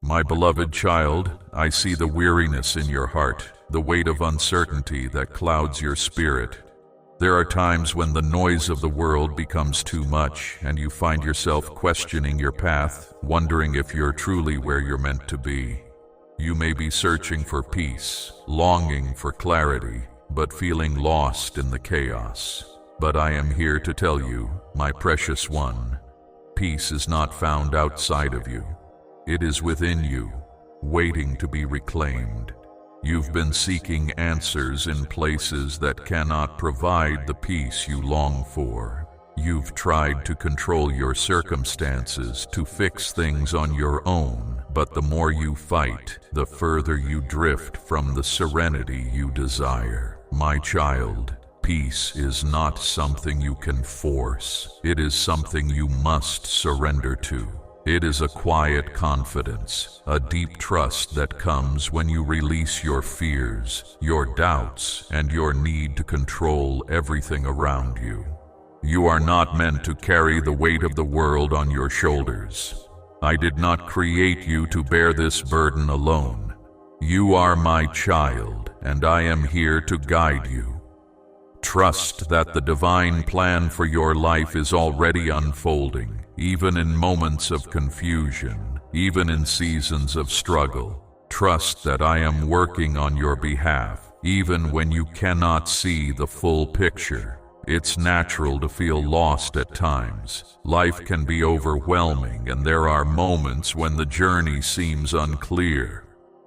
My beloved child, I see the weariness in your heart, the weight of uncertainty that clouds your spirit. There are times when the noise of the world becomes too much and you find yourself questioning your path, wondering if you're truly where you're meant to be. You may be searching for peace, longing for clarity, but feeling lost in the chaos. But I am here to tell you, my precious one, peace is not found outside of you. It is within you, waiting to be reclaimed. You've been seeking answers in places that cannot provide the peace you long for. You've tried to control your circumstances, to fix things on your own, but the more you fight, the further you drift from the serenity you desire. My child, peace is not something you can force. It is something you must surrender to. It is a quiet confidence, a deep trust that comes when you release your fears, your doubts, and your need to control everything around you. You are not meant to carry the weight of the world on your shoulders. I did not create you to bear this burden alone. You are my child, and I am here to guide you. Trust that the divine plan for your life is already unfolding, even in moments of confusion, even in seasons of struggle. Trust that I am working on your behalf, even when you cannot see the full picture. It's natural to feel lost at times. Life can be overwhelming, and there are moments when the journey seems unclear.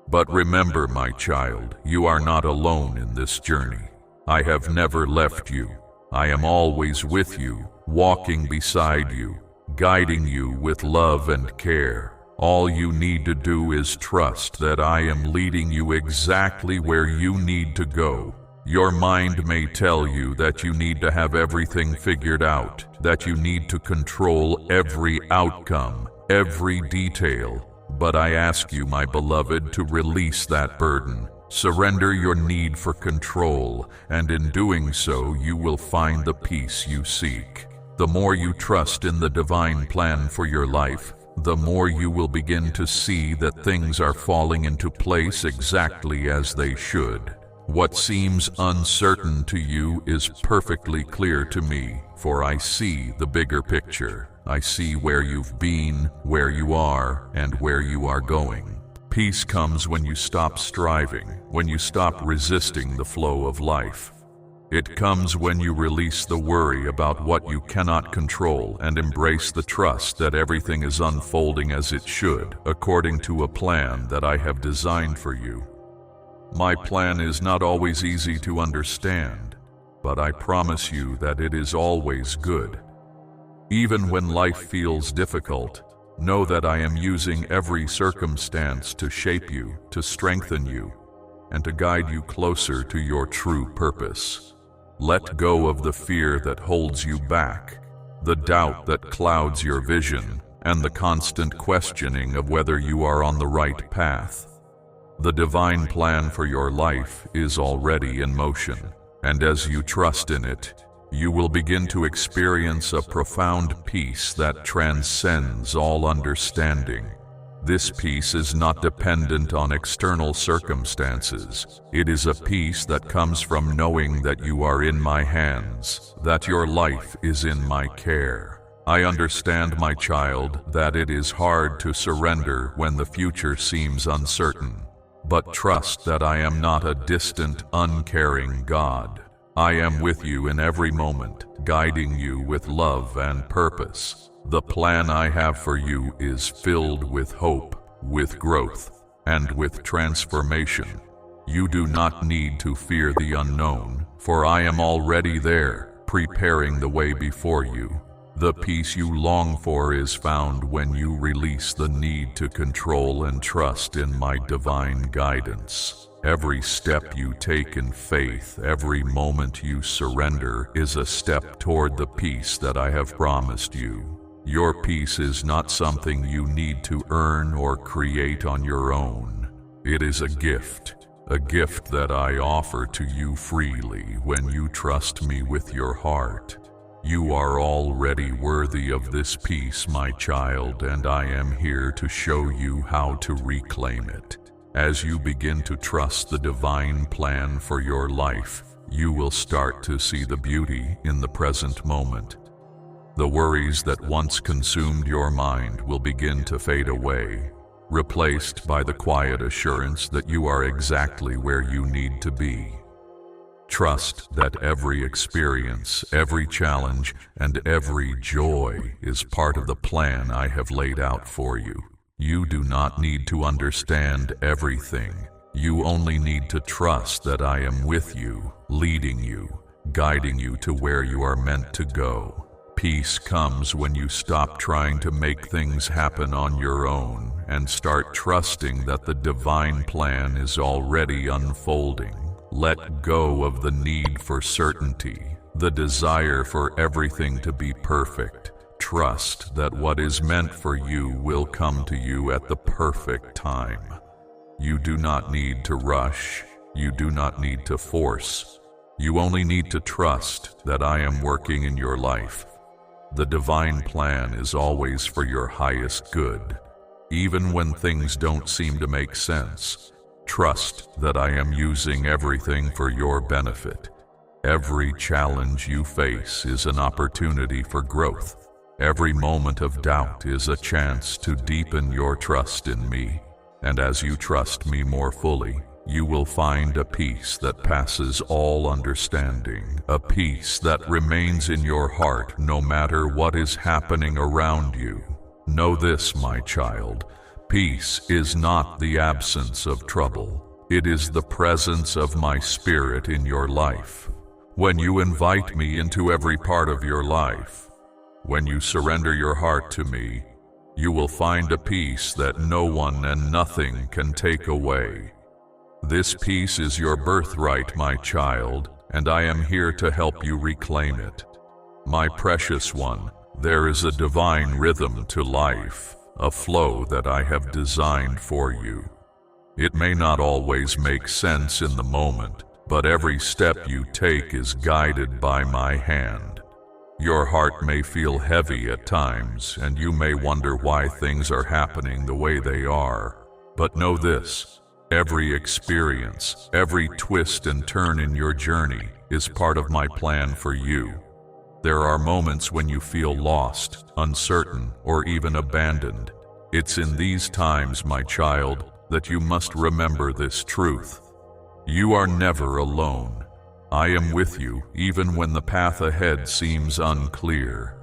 But remember, my child, you are not alone in this journey. I have never left you. I am always with you, walking beside you, guiding you with love and care. All you need to do is trust that I am leading you exactly where you need to go. Your mind may tell you that you need to have everything figured out, that you need to control every outcome, every detail. But I ask you, my beloved, to release that burden. Surrender your need for control, and in doing so, you will find the peace you seek. The more you trust in the divine plan for your life, the more you will begin to see that things are falling into place exactly as they should. What seems uncertain to you is perfectly clear to me, for I see the bigger picture. I see where you've been, where you are, and where you are going. Peace comes when you stop striving, when you stop resisting the flow of life. It comes when you release the worry about what you cannot control and embrace the trust that everything is unfolding as it should, according to a plan that I have designed for you. My plan is not always easy to understand, but I promise you that it is always good. Even when life feels difficult, know that I am using every circumstance to shape you, to strengthen you, and to guide you closer to your true purpose. Let go of the fear that holds you back, the doubt that clouds your vision, and the constant questioning of whether you are on the right path. The divine plan for your life is already in motion, and as you trust in it, you will begin to experience a profound peace that transcends all understanding. This peace is not dependent on external circumstances. It is a peace that comes from knowing that you are in my hands, that your life is in my care. I understand, my child, that it is hard to surrender when the future seems uncertain. But trust that I am not a distant, uncaring God. I am with you in every moment, guiding you with love and purpose. The plan I have for you is filled with hope, with growth, and with transformation. You do not need to fear the unknown, for I am already there, preparing the way before you. The peace you long for is found when you release the need to control and trust in my divine guidance. Every step you take in faith, every moment you surrender, is a step toward the peace that I have promised you. Your peace is not something you need to earn or create on your own. It is a gift that I offer to you freely when you trust me with your heart. You are already worthy of this peace, my child, and I am here to show you how to reclaim it. As you begin to trust the divine plan for your life, you will start to see the beauty in the present moment. The worries that once consumed your mind will begin to fade away, replaced by the quiet assurance that you are exactly where you need to be. Trust that every experience, every challenge, and every joy is part of the plan I have laid out for you. You do not need to understand everything. You only need to trust that I am with you, leading you, guiding you to where you are meant to go. Peace comes when you stop trying to make things happen on your own and start trusting that the divine plan is already unfolding. Let go of the need for certainty, the desire for everything to be perfect. Trust that what is meant for you will come to you at the perfect time. You do not need to rush. You do not need to force. You only need to trust that I am working in your life. The divine plan is always for your highest good. Even when things don't seem to make sense, trust that I am using everything for your benefit. Every challenge you face is an opportunity for growth. Every moment of doubt is a chance to deepen your trust in me. And as you trust me more fully, you will find a peace that passes all understanding, a peace that remains in your heart no matter what is happening around you. Know this, my child. Peace is not the absence of trouble. It is the presence of my spirit in your life. When you invite me into every part of your life, when you surrender your heart to me, you will find a peace that no one and nothing can take away. This peace is your birthright, my child, and I am here to help you reclaim it. My precious one, there is a divine rhythm to life, a flow that I have designed for you. It may not always make sense in the moment, but every step you take is guided by my hand. Your heart may feel heavy at times, and you may wonder why things are happening the way they are. But know this, every experience, every twist and turn in your journey is part of my plan for you. There are moments when you feel lost, uncertain, or even abandoned. It's in these times, my child, that you must remember this truth. You are never alone. I am with you even when the path ahead seems unclear.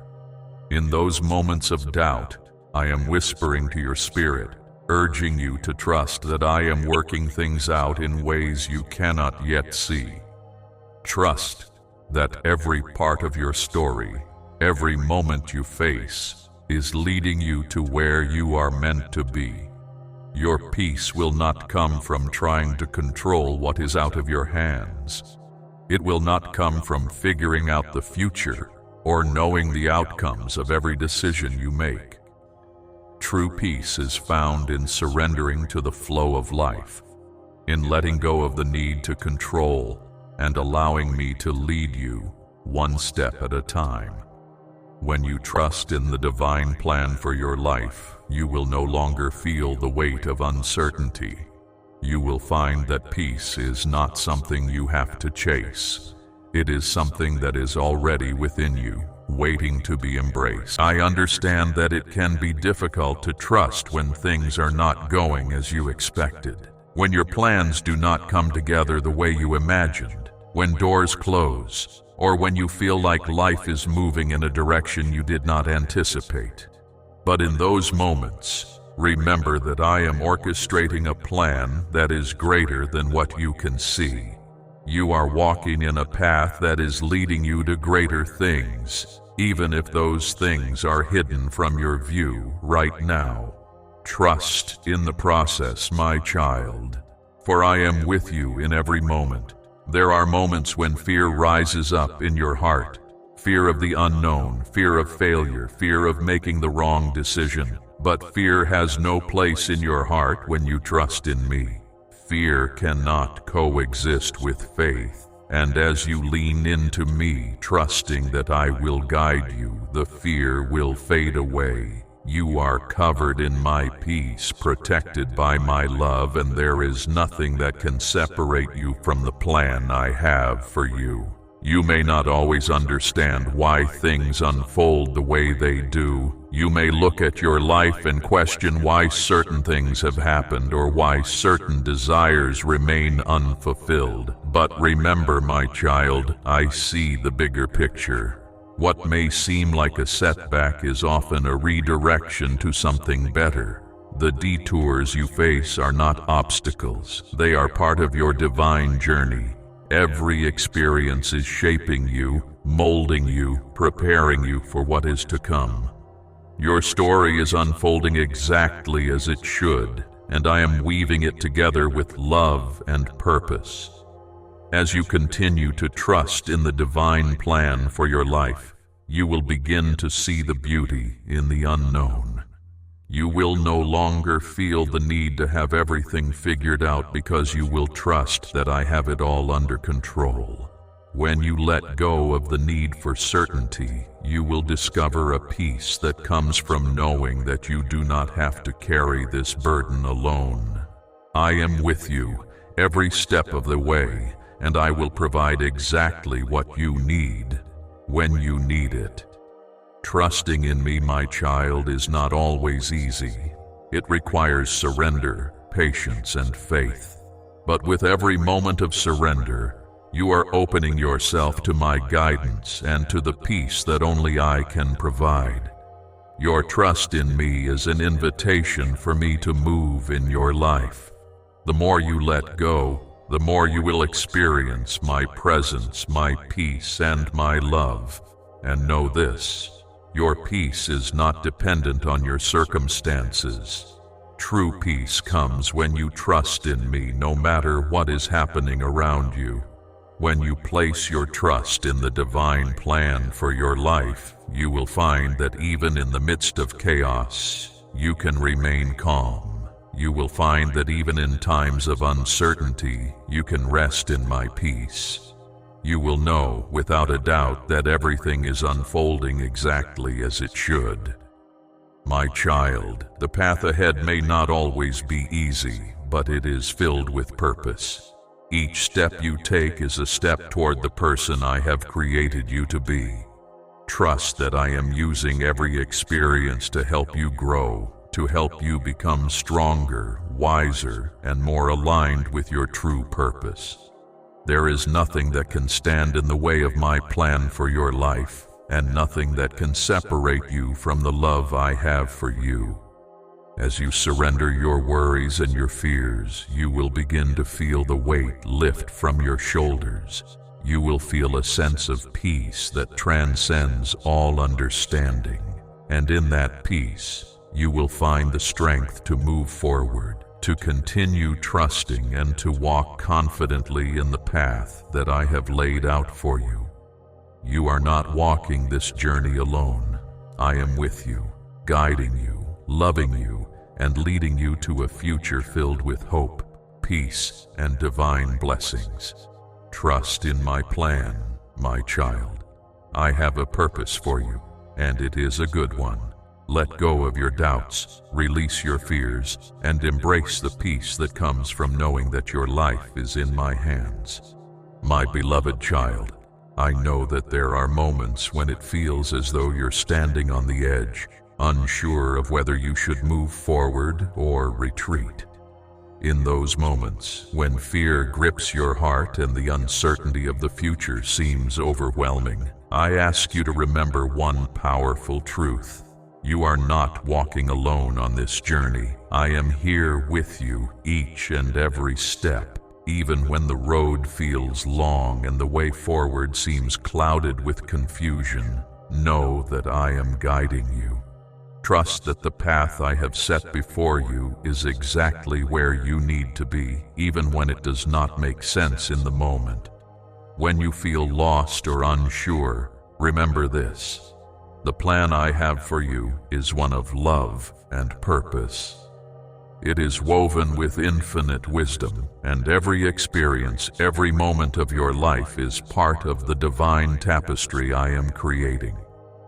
In those moments of doubt, I am whispering to your spirit, urging you to trust that I am working things out in ways you cannot yet see. Trust that every part of your story, every moment you face, is leading you to where you are meant to be. Your peace will not come from trying to control what is out of your hands. It will not come from figuring out the future or knowing the outcomes of every decision you make. True peace is found in surrendering to the flow of life, in letting go of the need to control and allowing me to lead you one step at a time. When you trust in the divine plan for your life, you will no longer feel the weight of uncertainty. You will find that peace is not something you have to chase. It is something that is already within you, waiting to be embraced. I understand that it can be difficult to trust when things are not going as you expected, when your plans do not come together the way you imagined, when doors close, or when you feel like life is moving in a direction you did not anticipate. But in those moments, remember that I am orchestrating a plan that is greater than what you can see. You are walking in a path that is leading you to greater things, even if those things are hidden from your view right now. Trust in the process, my child, for I am with you in every moment. There are moments when fear rises up in your heart. Fear of the unknown, fear of failure, fear of making the wrong decision. But fear has no place in your heart when you trust in me. Fear cannot coexist with faith. And as you lean into me, trusting that I will guide you, the fear will fade away. You are covered in my peace, protected by my love, and there is nothing that can separate you from the plan I have for you. You may not always understand why things unfold the way they do. You may look at your life and question why certain things have happened or why certain desires remain unfulfilled. But remember, my child, I see the bigger picture. What may seem like a setback is often a redirection to something better. The detours you face are not obstacles. They are part of your divine journey. Every experience is shaping you, molding you, preparing you for what is to come. Your story is unfolding exactly as it should, and I am weaving it together with love and purpose. As you continue to trust in the divine plan for your life, you will begin to see the beauty in the unknown. You will no longer feel the need to have everything figured out because you will trust that I have it all under control. When you let go of the need for certainty, you will discover a peace that comes from knowing that you do not have to carry this burden alone. I am with you every step of the way, and I will provide exactly what you need when you need it. Trusting in me, my child, is not always easy. It requires surrender, patience, and faith. But with every moment of surrender, you are opening yourself to my guidance and to the peace that only I can provide. Your trust in me is an invitation for me to move in your life. The more you let go, the more you will experience my presence, my peace, and my love. And know this: your peace is not dependent on your circumstances. True peace comes when you trust in me no matter what is happening around you. When you place your trust in the divine plan for your life, you will find that even in the midst of chaos, you can remain calm. You will find that even in times of uncertainty, you can rest in my peace. You will know without a doubt that everything is unfolding exactly as it should. My child, the path ahead may not always be easy, but it is filled with purpose. Each step you take is a step toward the person I have created you to be. Trust that I am using every experience to help you grow, to help you become stronger, wiser, and more aligned with your true purpose. There is nothing that can stand in the way of my plan for your life, and nothing that can separate you from the love I have for you. As you surrender your worries and your fears, you will begin to feel the weight lift from your shoulders. You will feel a sense of peace that transcends all understanding. And in that peace, you will find the strength to move forward, to continue trusting, and to walk confidently in the path that I have laid out for you. You are not walking this journey alone. I am with you, guiding you, loving you, and leading you to a future filled with hope, peace, and divine blessings. Trust in my plan, my child. I have a purpose for you, and it is a good one. Let go of your doubts, release your fears, and embrace the peace that comes from knowing that your life is in my hands. My beloved child, I know that there are moments when it feels as though you're standing on the edge, unsure of whether you should move forward or retreat. In those moments, when fear grips your heart and the uncertainty of the future seems overwhelming, I ask you to remember one powerful truth. You are not walking alone on this journey. I am here with you each and every step. Even when the road feels long and the way forward seems clouded with confusion, know that I am guiding you. Trust that the path I have set before you is exactly where you need to be, even when it does not make sense in the moment. When you feel lost or unsure, remember this: the plan I have for you is one of love and purpose. It is woven with infinite wisdom, and every experience, every moment of your life is part of the divine tapestry I am creating.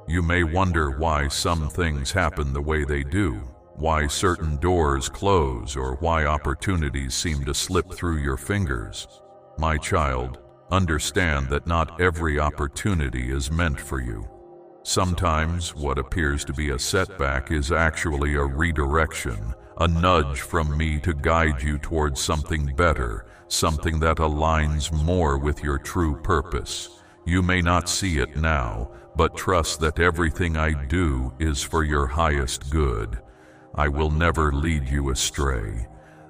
You may wonder why some things happen the way they do, why certain doors close, or why opportunities seem to slip through your fingers. My child, understand that not every opportunity is meant for you. Sometimes what appears to be a setback is actually a redirection, a nudge from me to guide you towards something better, something that aligns more with your true purpose. You may not see it now, but trust that everything I do is for your highest good. I will never lead you astray.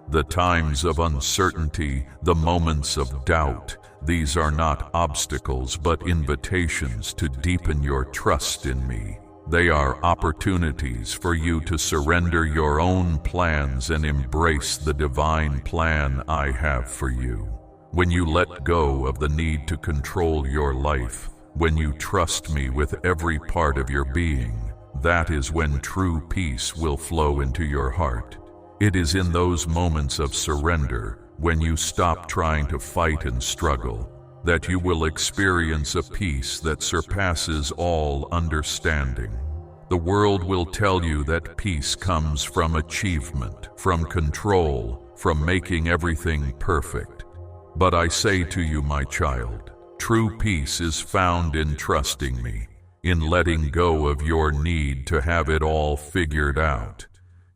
The times of uncertainty, the moments of doubt, these are not obstacles but invitations to deepen your trust in me. They are opportunities for you to surrender your own plans and embrace the divine plan I have for you. When you let go of the need to control your life, when you trust me with every part of your being, that is when true peace will flow into your heart. It is in those moments of surrender, when you stop trying to fight and struggle, that you will experience a peace that surpasses all understanding. The world will tell you that peace comes from achievement, from control, from making everything perfect. But I say to you, my child, true peace is found in trusting me, in letting go of your need to have it all figured out.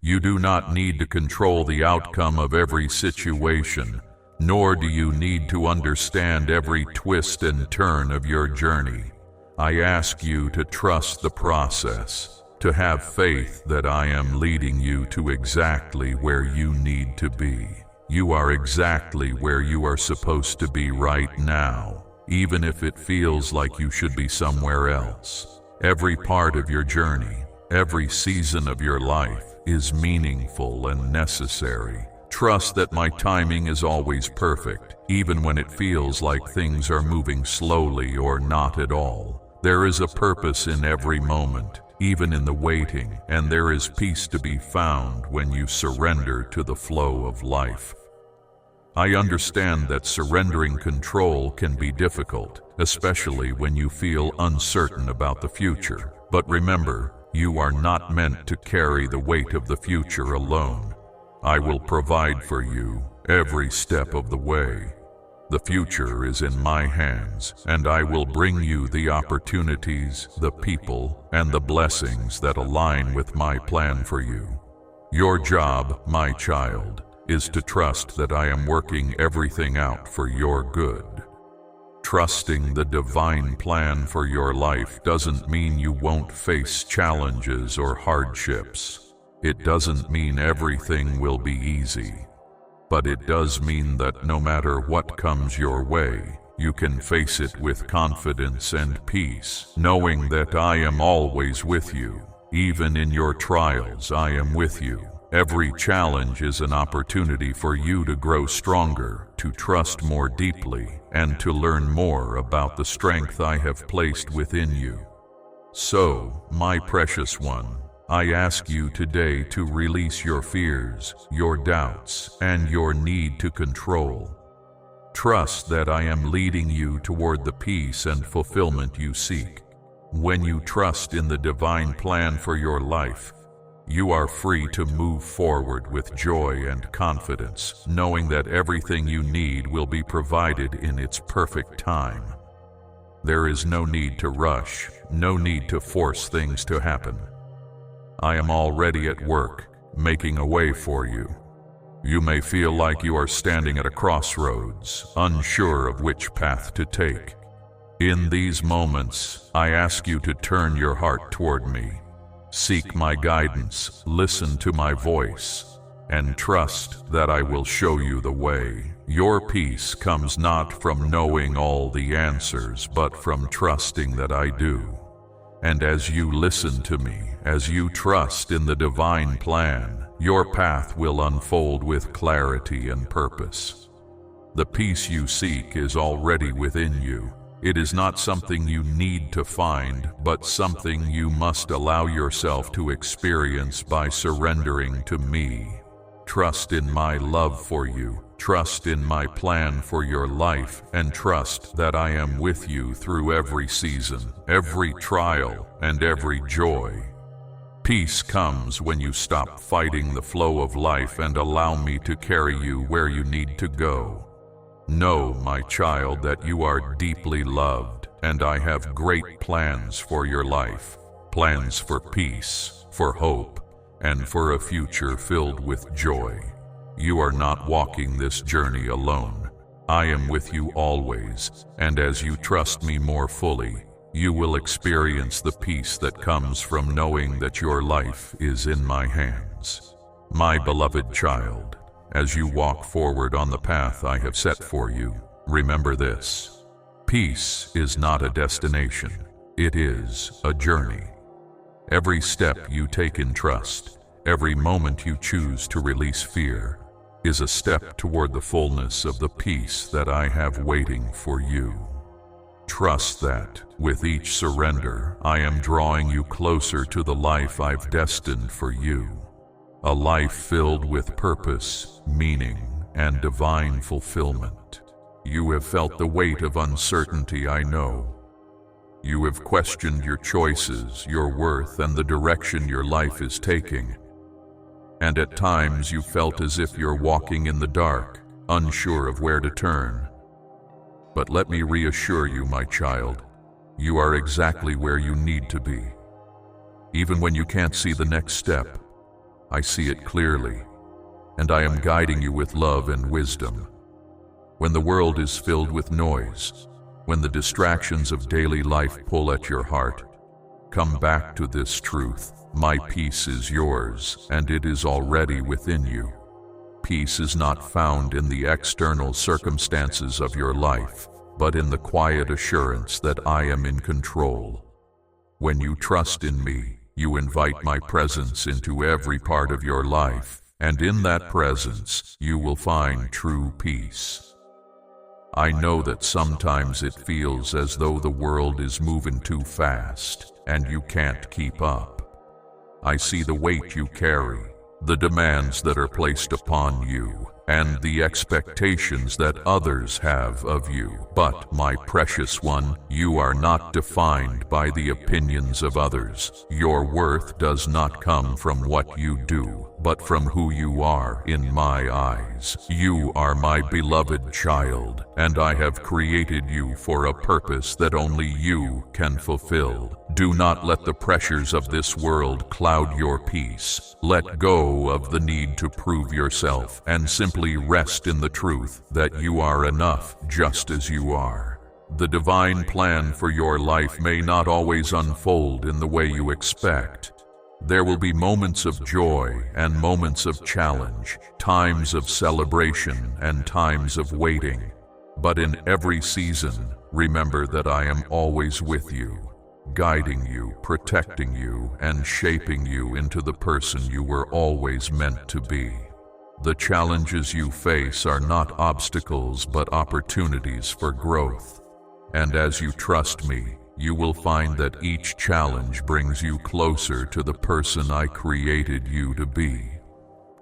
You do not need to control the outcome of every situation, nor do you need to understand every twist and turn of your journey. I ask you to trust the process, to have faith that I am leading you to exactly where you need to be. You are exactly where you are supposed to be right now, even if it feels like you should be somewhere else. Every part of your journey, every season of your life is meaningful and necessary. Trust that my timing is always perfect, even when it feels like things are moving slowly or not at all. There is a purpose in every moment, even in the waiting, and there is peace to be found when you surrender to the flow of life. I understand that surrendering control can be difficult, especially when you feel uncertain about the future. But remember, you are not meant to carry the weight of the future alone. I will provide for you every step of the way. The future is in my hands, and I will bring you the opportunities, the people, and the blessings that align with my plan for you. Your job, my child, is to trust that I am working everything out for your good. Trusting the divine plan for your life doesn't mean you won't face challenges or hardships. It doesn't mean everything will be easy. But it does mean that no matter what comes your way, you can face it with confidence and peace, knowing that I am always with you. Even in your trials, I am with you. Every challenge is an opportunity for you to grow stronger, to trust more deeply, and to learn more about the strength I have placed within you. So, my precious one, I ask you today to release your fears, your doubts, and your need to control. Trust that I am leading you toward the peace and fulfillment you seek. When you trust in the divine plan for your life, you are free to move forward with joy and confidence, knowing that everything you need will be provided in its perfect time. There is no need to rush, no need to force things to happen. I am already at work, making a way for you. You may feel like you are standing at a crossroads, unsure of which path to take. In these moments, I ask you to turn your heart toward me. Seek my guidance, listen to my voice, and trust that I will show you the way. Your peace comes not from knowing all the answers, but from trusting that I do. And as you listen to me, as you trust in the divine plan, your path will unfold with clarity and purpose. The peace you seek is already within you. It is not something you need to find, but something you must allow yourself to experience by surrendering to me. Trust in my love for you. Trust in my plan for your life, and trust that I am with you through every season, every trial, and every joy. Peace comes when you stop fighting the flow of life and allow me to carry you where you need to go. Know, my child, that you are deeply loved, and I have great plans for your life. Plans for peace, for hope, and for a future filled with joy. You are not walking this journey alone. I am with you always, and as you trust me more fully, you will experience the peace that comes from knowing that your life is in my hands. My beloved child, as you walk forward on the path I have set for you, remember this: peace is not a destination, it is a journey. Every step you take in trust, every moment you choose to release fear, is a step toward the fullness of the peace that I have waiting for you. Trust that, with each surrender, I am drawing you closer to the life I've destined for you. A life filled with purpose, meaning, and divine fulfillment. You have felt the weight of uncertainty, I know. You have questioned your choices, your worth, and the direction your life is taking. And at times you felt as if you're walking in the dark, unsure of where to turn. But let me reassure you, my child, you are exactly where you need to be. Even when you can't see the next step, I see it clearly, and I am guiding you with love and wisdom. When the world is filled with noise, when the distractions of daily life pull at your heart, come back to this truth: my peace is yours, and it is already within you. Peace is not found in the external circumstances of your life, but in the quiet assurance that I am in control. When you trust in me, you invite my presence into every part of your life, and in that presence, you will find true peace. I know that sometimes it feels as though the world is moving too fast, and you can't keep up. I see the weight you carry, the demands that are placed upon you, and the expectations that others have of you. But, my precious one, you are not defined by the opinions of others. Your worth does not come from what you do, but from who you are in my eyes. You are my beloved child, and I have created you for a purpose that only you can fulfill. Do not let the pressures of this world cloud your peace. Let go of the need to prove yourself and simply rest in the truth that you are enough just as you are. The divine plan for your life may not always unfold in the way you expect. There will be moments of joy and moments of challenge, times of celebration and times of waiting. But in every season, remember that I am always with you, guiding you, protecting you, and shaping you into the person you were always meant to be. The challenges you face are not obstacles but opportunities for growth. And as you trust me, you will find that each challenge brings you closer to the person I created you to be.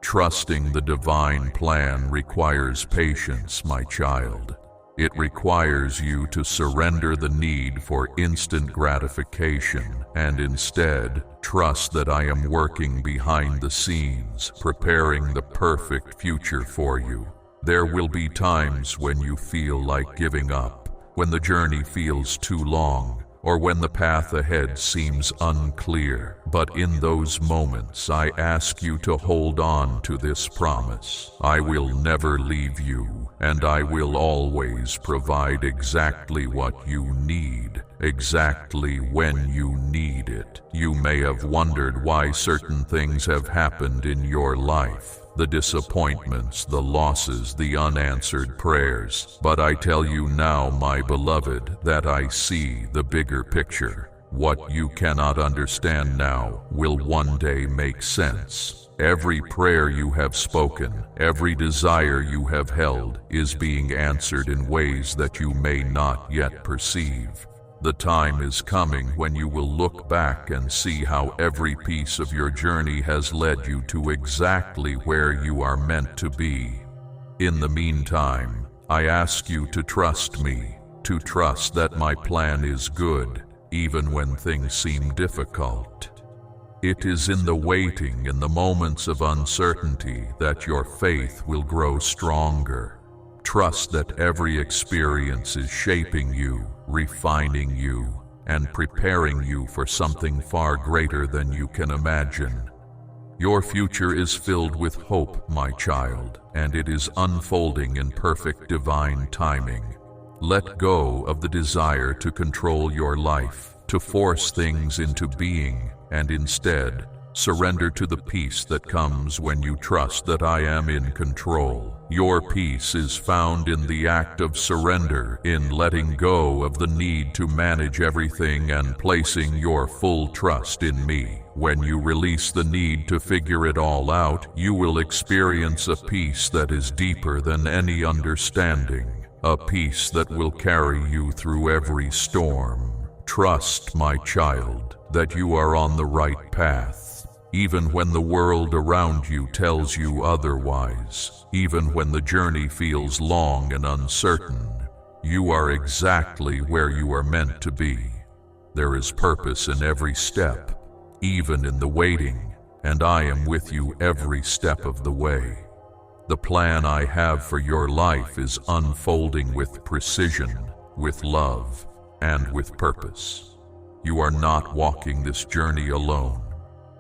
Trusting the divine plan requires patience, my child. It requires you to surrender the need for instant gratification and instead trust that I am working behind the scenes, preparing the perfect future for you. There will be times when you feel like giving up, when the journey feels too long, or when the path ahead seems unclear. But in those moments, I ask you to hold on to this promise. I will never leave you, and I will always provide exactly what you need, exactly when you need it. You may have wondered why certain things have happened in your life. The disappointments, the losses, the unanswered prayers. But I tell you now, my beloved, that I see the bigger picture. What you cannot understand now will one day make sense. Every prayer you have spoken, every desire you have held, is being answered in ways that you may not yet perceive. The time is coming when you will look back and see how every piece of your journey has led you to exactly where you are meant to be. In the meantime, I ask you to trust me, to trust that my plan is good, even when things seem difficult. It is in the waiting, in the moments of uncertainty, that your faith will grow stronger. Trust that every experience is shaping you, refining you, and preparing you for something far greater than you can imagine. Your future is filled with hope, my child, and it is unfolding in perfect divine timing. Let go of the desire to control your life, to force things into being, and instead, surrender to the peace that comes when you trust that I am in control. Your peace is found in the act of surrender, in letting go of the need to manage everything and placing your full trust in me. When you release the need to figure it all out, you will experience a peace that is deeper than any understanding, a peace that will carry you through every storm. Trust, my child, that you are on the right path. Even when the world around you tells you otherwise, even when the journey feels long and uncertain, you are exactly where you are meant to be. There is purpose in every step, even in the waiting, and I am with you every step of the way. The plan I have for your life is unfolding with precision, with love, and with purpose. You are not walking this journey alone.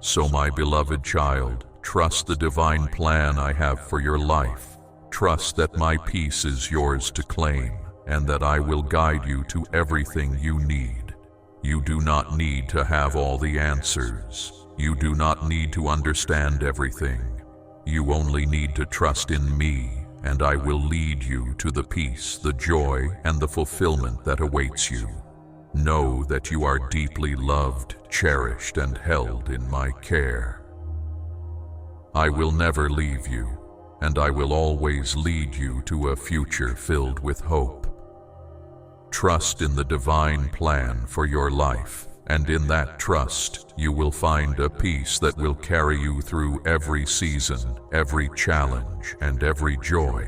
So, my beloved child, trust the divine plan I have for your life. Trust that my peace is yours to claim, and that I will guide you to everything you need. You do not need to have all the answers. You do not need to understand everything. You only need to trust in me, and I will lead you to the peace, the joy, and the fulfillment that awaits you. Know that you are deeply loved, cherished, and held in my care. I will never leave you, and I will always lead you to a future filled with hope. Trust in the divine plan for your life, and in that trust, you will find a peace that will carry you through every season, every challenge, and every joy.